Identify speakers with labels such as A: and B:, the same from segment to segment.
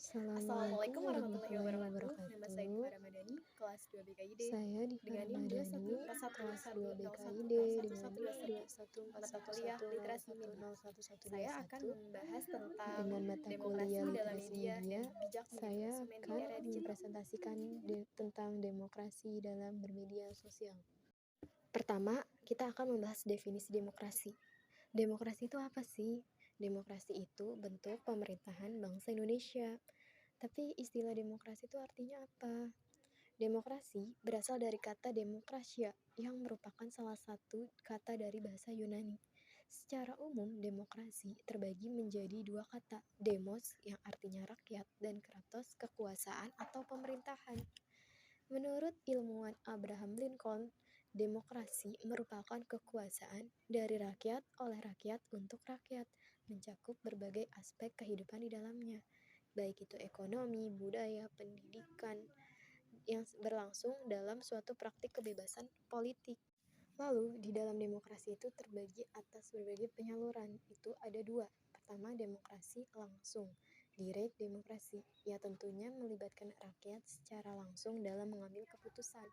A: Assalamualaikum
B: Assalamualaikum
A: warahmatullahi
B: warahmatullahi
A: wabarakatuh. Nama saya
B: wabarakatuh.
A: Diva Ramadhani, kelas 2 BKID
B: Saya Diva
A: dengan NIM
B: Ramadhani, kelas 2 BKID dengan NIM
A: mata kuliah literasi media. Saya akan
B: 21410121.
A: membahas tentang
B: Dengan mata
A: demokrasi
B: kuliah
A: dalam
B: literasi
A: media
B: media,
A: dan bijak menjadi
B: saya
A: konsumen di
B: akan
A: era digital.
B: mempresentasikan tentang demokrasi dalam bermedia sosial. Pertama, kita akan membahas definisi demokrasi. Demokrasi itu apa sih? Demokrasi itu bentuk pemerintahan bangsa Indonesia. Tapi istilah demokrasi itu artinya apa? Demokrasi berasal dari kata demokrasia yang merupakan salah satu kata dari bahasa Yunani. Secara umum, demokrasi terbagi menjadi dua kata, demos yang artinya rakyat dan kratos kekuasaan atau pemerintahan. Menurut ilmuwan Abraham Lincoln, demokrasi merupakan kekuasaan dari rakyat oleh rakyat untuk rakyat, mencakup berbagai aspek kehidupan di dalamnya, baik itu ekonomi, budaya, pendidikan, yang berlangsung dalam suatu praktik kebebasan politik. Lalu, di dalam demokrasi itu terbagi atas berbagai penyaluran. Itu ada dua. Pertama, demokrasi langsung, direct demokrasi. Ya tentunya melibatkan rakyat secara langsung dalam mengambil keputusan,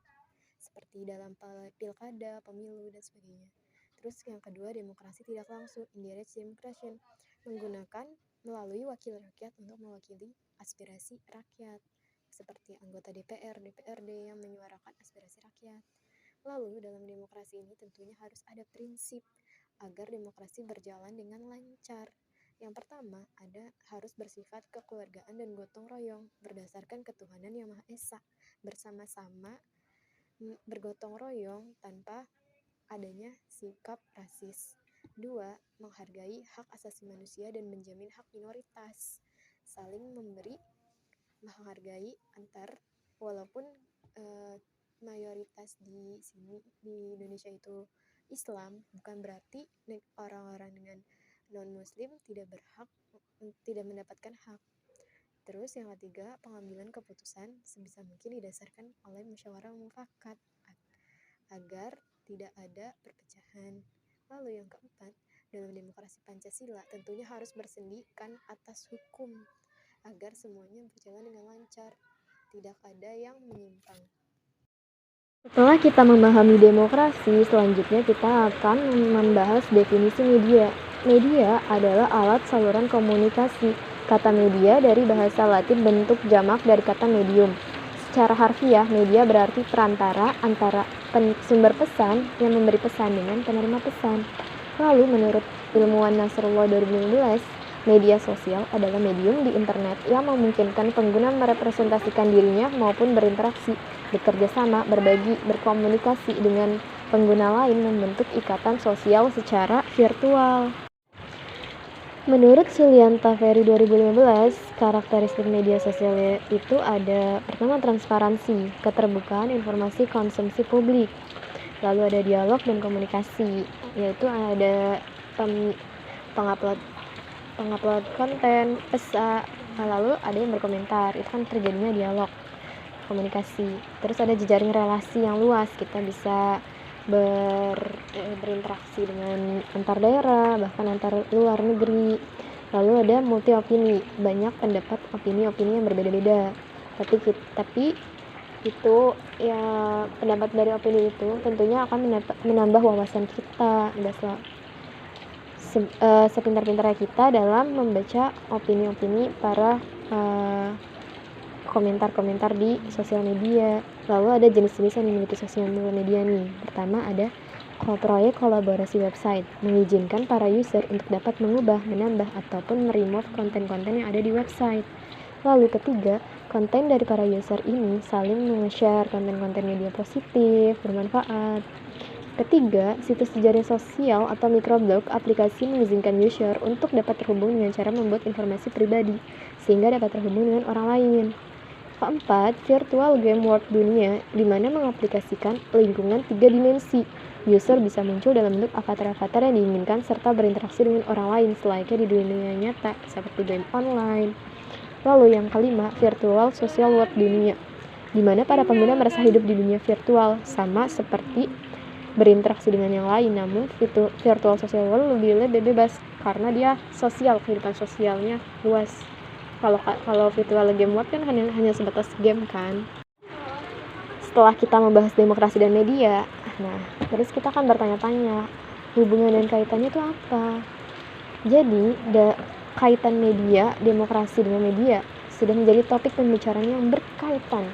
B: seperti dalam pilkada, pemilu, dan sebagainya. Terus yang kedua, demokrasi tidak langsung, indirect democracy, menggunakan melalui wakil rakyat untuk mewakili aspirasi rakyat, seperti anggota DPR, DPRD yang menyuarakan aspirasi rakyat. Lalu dalam demokrasi ini tentunya harus ada prinsip agar demokrasi berjalan dengan lancar. Yang pertama harus bersifat kekeluargaan dan gotong royong berdasarkan ketuhanan yang Maha Esa, bersama-sama bergotong royong tanpa adanya sikap rasis. 2. Menghargai hak asasi manusia dan menjamin hak minoritas. Saling memberi menghargai antar walaupun mayoritas di sini di Indonesia itu Islam, bukan berarti orang-orang dengan non-muslim tidak mendapatkan hak. Terus yang ketiga, pengambilan keputusan sebisa mungkin didasarkan oleh musyawarah mufakat agar tidak ada perpecahan. Lalu yang keempat, dalam demokrasi Pancasila tentunya harus bersendikan atas hukum agar semuanya berjalan dengan lancar, tidak ada yang menyimpang. Setelah kita memahami demokrasi, selanjutnya kita akan membahas definisi media. Media adalah alat saluran komunikasi. Kata media dari bahasa Latin bentuk jamak dari kata medium. Secara harfiah, media berarti perantara antara sumber pesan yang memberi pesan dengan penerima pesan. Lalu menurut ilmuwan Nasrullah 2015, media sosial adalah medium di internet yang memungkinkan pengguna merepresentasikan dirinya maupun berinteraksi, bekerja sama, berbagi, berkomunikasi dengan pengguna lain, membentuk ikatan sosial secara virtual. Menurut Sulianta Ferry 2015, karakteristik media sosial itu ada pertama transparansi, keterbukaan informasi konsumsi publik. Lalu ada dialog dan komunikasi, yaitu ada pengupload konten, pesan, lalu ada yang berkomentar, itu kan terjadinya dialog, komunikasi. Terus ada jejaring relasi yang luas, kita bisa berinteraksi dengan antar daerah, bahkan antar luar negeri. Lalu ada multi opini, banyak pendapat opini-opini yang berbeda-beda. Tapi itu ya, pendapat dari opini itu tentunya akan menambah wawasan kita, sepintar-pintarnya kita dalam membaca opini-opini para komentar-komentar di sosial media. Lalu ada jenis-jenis yang dimiliki sosial media nih. Pertama ada proyek kolaborasi website, mengizinkan para user untuk dapat mengubah, menambah, ataupun meremove konten-konten yang ada di website. Lalu ketiga, konten dari para user ini saling meng-share konten-konten media positif, bermanfaat. Ketiga, situs jejaring sosial atau microblog aplikasi mengizinkan user untuk dapat terhubung dengan cara membuat informasi pribadi, sehingga dapat terhubung dengan orang lain. Keempat, virtual game world dunia, di mana mengaplikasikan lingkungan 3 dimensi. User bisa muncul dalam bentuk avatar-avatar yang diinginkan serta berinteraksi dengan orang lain selayaknya di dunia nyata, seperti game online. Lalu yang kelima, virtual social world dunia, di mana para pengguna merasa hidup di dunia virtual, sama seperti berinteraksi dengan yang lain, namun virtual social world lebih bebas karena dia sosial, kehidupan sosialnya luas. Kalau virtual game world kan hanya sebatas game kan. Setelah kita membahas demokrasi dan media, nah terus kita akan bertanya-tanya hubungan dan kaitannya itu apa. Jadi kaitan media, demokrasi dengan media sudah menjadi topik pembicaraan yang berkaitan,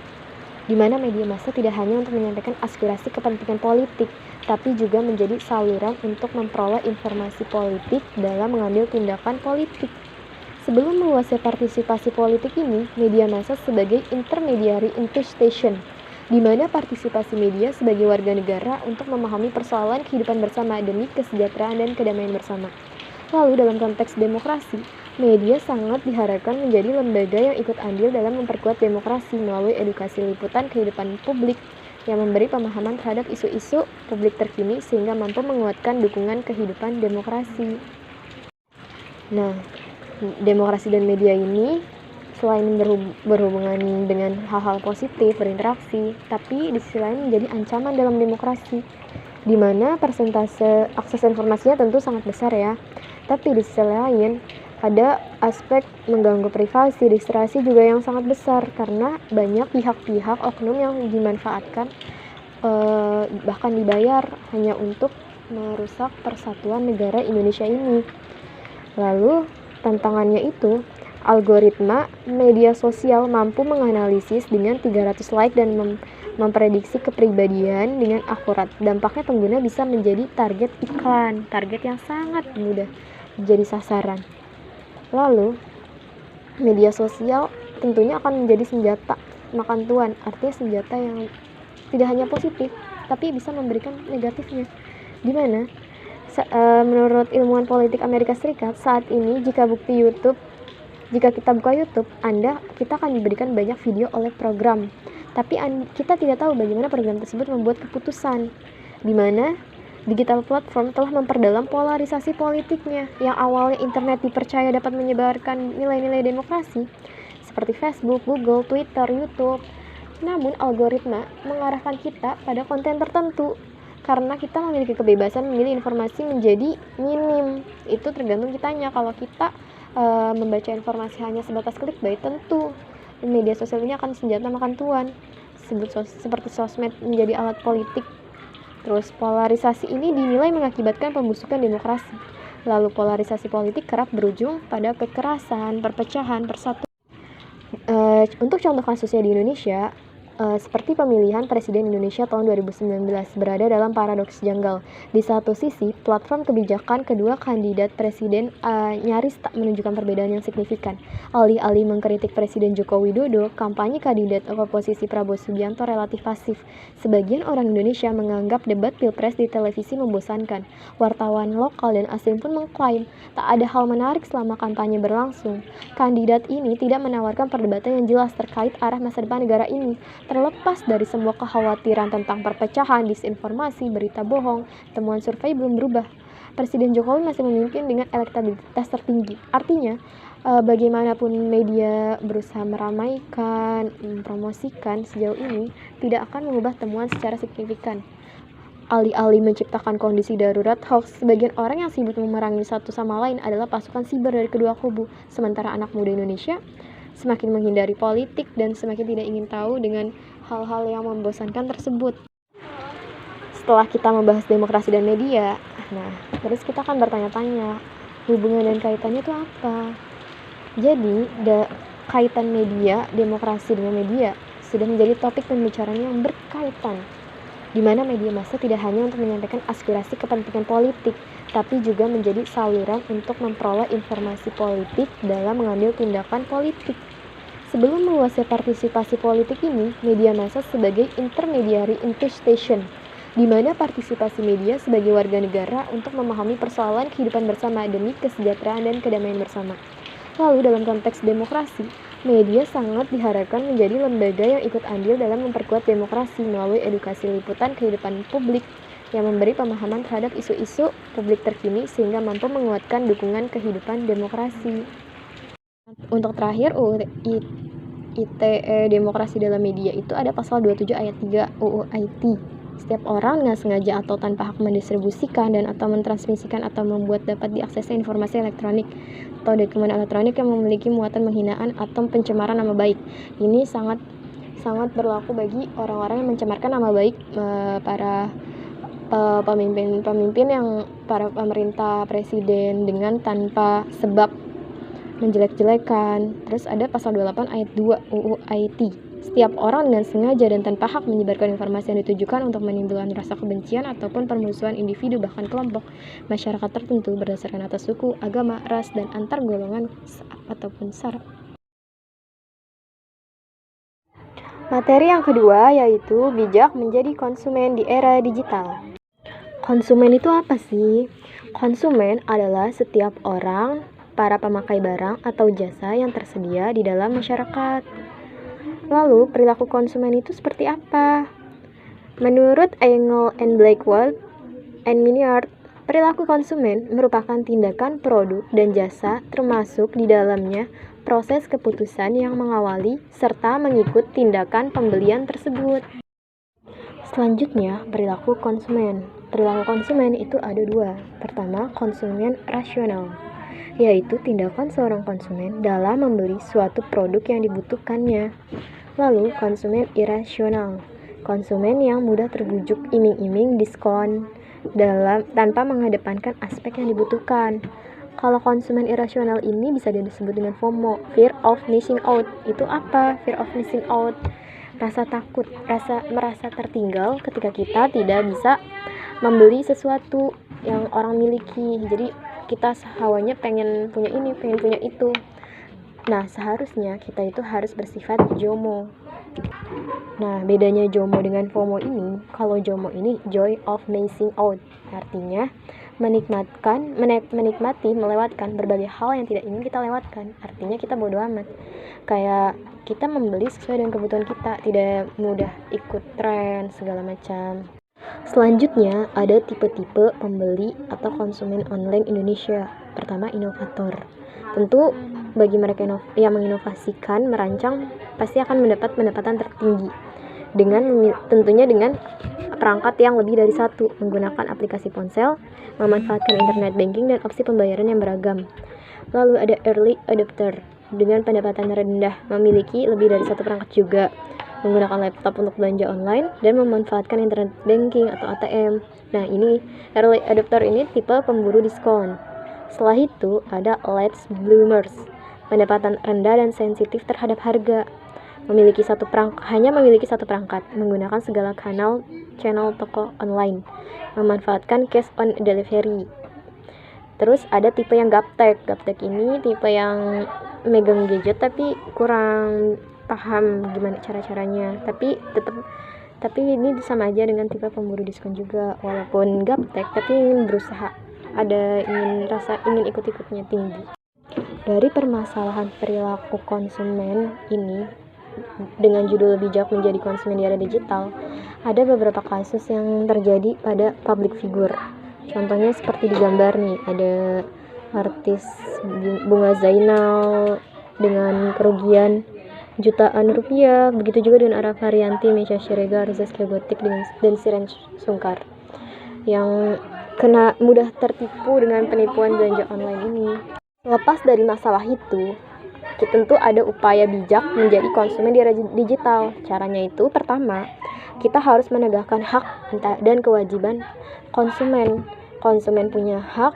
B: di mana media massa tidak hanya untuk menyampaikan aspirasi kepentingan politik, tapi juga menjadi saluran untuk memperoleh informasi politik dalam mengambil tindakan politik. Sebelum meluasnya partisipasi politik ini, media massa sebagai intermediary interpretation, di mana partisipasi media sebagai warga negara untuk memahami persoalan kehidupan bersama demi kesejahteraan dan kedamaian bersama. Lalu dalam konteks demokrasi, media sangat diharapkan menjadi lembaga yang ikut andil dalam memperkuat demokrasi melalui edukasi liputan kehidupan publik yang memberi pemahaman terhadap isu-isu publik terkini sehingga mampu menguatkan dukungan kehidupan demokrasi. Nah, demokrasi dan media ini selain berhubungan dengan hal-hal positif, berinteraksi, tapi di sisi lain menjadi ancaman dalam demokrasi, di mana persentase akses informasinya tentu sangat besar ya. Tapi di sisi lain ada aspek mengganggu privasi, distraksi juga yang sangat besar karena banyak pihak-pihak oknum yang dimanfaatkan bahkan dibayar hanya untuk merusak persatuan negara Indonesia ini. Lalu tantangannya itu algoritma media sosial mampu menganalisis dengan 300 like dan memprediksi kepribadian dengan akurat. Dampaknya pengguna bisa menjadi target iklan, target yang sangat mudah jadi sasaran. Lalu media sosial tentunya akan menjadi senjata makan tuan, artinya senjata yang tidak hanya positif tapi bisa memberikan negatifnya. Di mana menurut ilmuwan politik Amerika Serikat saat ini jika kita buka YouTube, kita akan diberikan banyak video oleh program, tapi kita tidak tahu bagaimana program tersebut membuat keputusan, di mana digital platform telah memperdalam polarisasi politiknya. Yang awalnya internet dipercaya dapat menyebarkan nilai-nilai demokrasi seperti Facebook, Google, Twitter, YouTube, namun algoritma mengarahkan kita pada konten tertentu karena kita memiliki kebebasan memilih informasi menjadi minim. Itu tergantung kitanya. Kalau kita membaca informasi hanya sebatas clickbait, tentu media sosial ini akan senjata makan tuan, seperti sosmed menjadi alat politik. Terus polarisasi ini dinilai mengakibatkan pembusukan demokrasi. Lalu polarisasi politik kerap berujung pada kekerasan, perpecahan, persatuan. Untuk contoh kasusnya di Indonesia, seperti pemilihan Presiden Indonesia tahun 2019 berada dalam paradoks janggal. Di satu sisi, platform kebijakan kedua kandidat presiden nyaris tak menunjukkan perbedaan yang signifikan. Alih-alih mengkritik Presiden Joko Widodo, kampanye kandidat oposisi Prabowo Subianto relatif pasif. Sebagian orang Indonesia menganggap debat Pilpres di televisi membosankan. Wartawan lokal dan asing pun mengklaim tak ada hal menarik selama kampanye berlangsung. Kandidat ini tidak menawarkan perdebatan yang jelas terkait arah masa depan negara ini. Terlepas dari semua kekhawatiran tentang perpecahan, disinformasi, berita bohong, temuan survei belum berubah. Presiden Jokowi masih memimpin dengan elektabilitas tertinggi. Artinya, bagaimanapun media berusaha meramaikan, mempromosikan sejauh ini, tidak akan mengubah temuan secara signifikan. Alih-alih menciptakan kondisi darurat hoax, sebagian orang yang sibuk memerangi satu sama lain adalah pasukan siber dari kedua kubu. Sementara anak muda Indonesia semakin menghindari politik dan semakin tidak ingin tahu dengan hal-hal yang membosankan tersebut. Setelah kita membahas demokrasi dan media, nah terus kita akan bertanya-tanya hubungan dan kaitannya itu apa. Jadi kaitan media, demokrasi dengan media sudah menjadi topik pembicaraan yang berkaitan, di mana media massa tidak hanya untuk menyampaikan aspirasi kepentingan politik, tapi juga menjadi saluran untuk memperoleh informasi politik dalam mengambil tindakan politik. Sebelum meluasnya partisipasi politik ini, media massa sebagai intermediary interpretation, di mana partisipasi media sebagai warga negara untuk memahami persoalan kehidupan bersama demi kesejahteraan dan kedamaian bersama. Lalu dalam konteks demokrasi, media sangat diharapkan menjadi lembaga yang ikut andil dalam memperkuat demokrasi melalui edukasi liputan kehidupan publik yang memberi pemahaman terhadap isu-isu publik terkini sehingga mampu menguatkan dukungan kehidupan demokrasi. Untuk terakhir, UU ITE Demokrasi dalam Media itu ada pasal 27 ayat 3 UU IT. Setiap orang dengan sengaja atau tanpa hak mendistribusikan dan atau mentransmisikan atau membuat dapat diaksesnya informasi elektronik atau dokumen elektronik yang memiliki muatan penghinaan atau pencemaran nama baik. Ini sangat berlaku bagi orang-orang yang mencemarkan nama baik para pemimpin yang para pemerintah, presiden dengan tanpa sebab menjelek-jelekan. Terus ada pasal 28 ayat 2 UU IT. Setiap orang dengan sengaja dan tanpa hak menyebarkan informasi yang ditujukan untuk menimbulkan rasa kebencian ataupun permusuhan individu bahkan kelompok masyarakat tertentu berdasarkan atas suku, agama, ras, dan antar golongan ataupun sara. Materi yang kedua yaitu bijak menjadi konsumen di era digital. Konsumen itu apa sih? Konsumen adalah setiap orang, para pemakai barang atau jasa yang tersedia di dalam masyarakat. Lalu, perilaku konsumen itu seperti apa? Menurut Engel and Blackwell and Miniard, perilaku konsumen merupakan tindakan produk dan jasa termasuk di dalamnya proses keputusan yang mengawali serta mengikut tindakan pembelian tersebut. Selanjutnya, perilaku konsumen. Perilaku konsumen itu ada dua. Pertama, konsumen rasional, yaitu tindakan seorang konsumen dalam membeli suatu produk yang dibutuhkannya. Lalu, konsumen irasional, konsumen yang mudah terbujuk iming-iming diskon tanpa mengedepankan aspek yang dibutuhkan. Kalau konsumen irasional ini bisa disebut dengan FOMO, fear of missing out. Itu apa? Fear of missing out. Rasa takut, merasa tertinggal ketika kita tidak bisa membeli sesuatu yang orang miliki. Jadi kita hawanya pengen punya ini, pengen punya itu. Nah, seharusnya kita itu harus bersifat JOMO. Nah, bedanya JOMO dengan FOMO ini, kalau JOMO ini joy of missing out, artinya menikmati melewatkan berbagai hal yang tidak ingin kita lewatkan. Artinya kita bodo amat. Kayak kita membeli sesuai dengan kebutuhan kita, tidak mudah ikut tren segala macam. Selanjutnya ada tipe-tipe pembeli atau konsumen online Indonesia. Pertama, inovator. Tentu bagi mereka yang menginovasikan, merancang pasti akan mendapat pendapatan tertinggi tentunya dengan perangkat yang lebih dari satu, menggunakan aplikasi ponsel, memanfaatkan internet banking dan opsi pembayaran yang beragam. Lalu ada early adopter dengan pendapatan rendah, memiliki lebih dari satu perangkat juga, menggunakan laptop untuk belanja online dan memanfaatkan internet banking atau ATM. Nah, ini early adopter ini tipe pemburu diskon. Setelah itu ada late bloomers, pendapatan rendah dan sensitif terhadap harga, hanya memiliki satu perangkat, menggunakan segala channel toko online, memanfaatkan cash on delivery. Terus ada tipe yang gaptek. Gaptek ini tipe yang megang gadget tapi kurang paham gimana cara-caranya. Tapi ini sama aja dengan tipe pemburu diskon juga. Walaupun gaptek tapi ingin berusaha, ingin ikut-ikutnya tinggi. Dari permasalahan perilaku konsumen ini dengan judul bijak menjadi konsumen di era digital, ada beberapa kasus yang terjadi pada public figure. Contohnya seperti di gambar nih, ada artis Bunga Zainal dengan kerugian jutaan rupiah, begitu juga dengan Ara Varianti, Meisya Siregar, Zaskia Gotik dan Siren Sungkar yang mudah tertipu dengan penipuan belanja online ini. Lepas dari masalah itu, tentu ada upaya bijak menjadi konsumen di era digital. Caranya itu, pertama, kita harus menegakkan hak dan kewajiban konsumen. Konsumen punya hak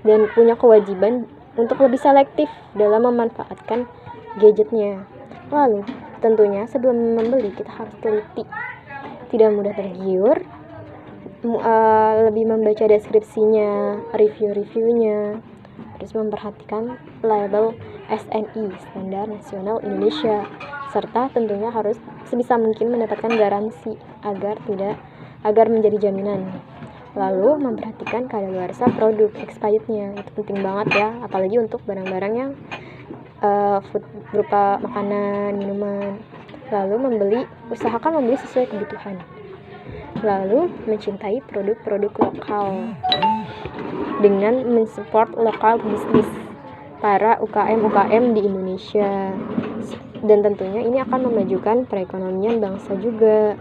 B: dan punya kewajiban untuk lebih selektif dalam memanfaatkan gadgetnya. Lalu, tentunya sebelum membeli kita harus teliti, tidak mudah tergiur, lebih membaca deskripsinya, review-reviewnya, terus memperhatikan label SNI, Standar Nasional Indonesia, serta tentunya harus sebisa mungkin mendapatkan garansi agar menjadi jaminan. Lalu memperhatikan kadaluarsa produk, expirednya, itu penting banget ya, apalagi untuk barang-barang yang food berupa makanan, minuman. Lalu usahakan membeli sesuai kebutuhan. Lalu mencintai produk-produk lokal dengan mensupport lokal bisnis para UKM di Indonesia, dan tentunya ini akan memajukan perekonomian bangsa juga.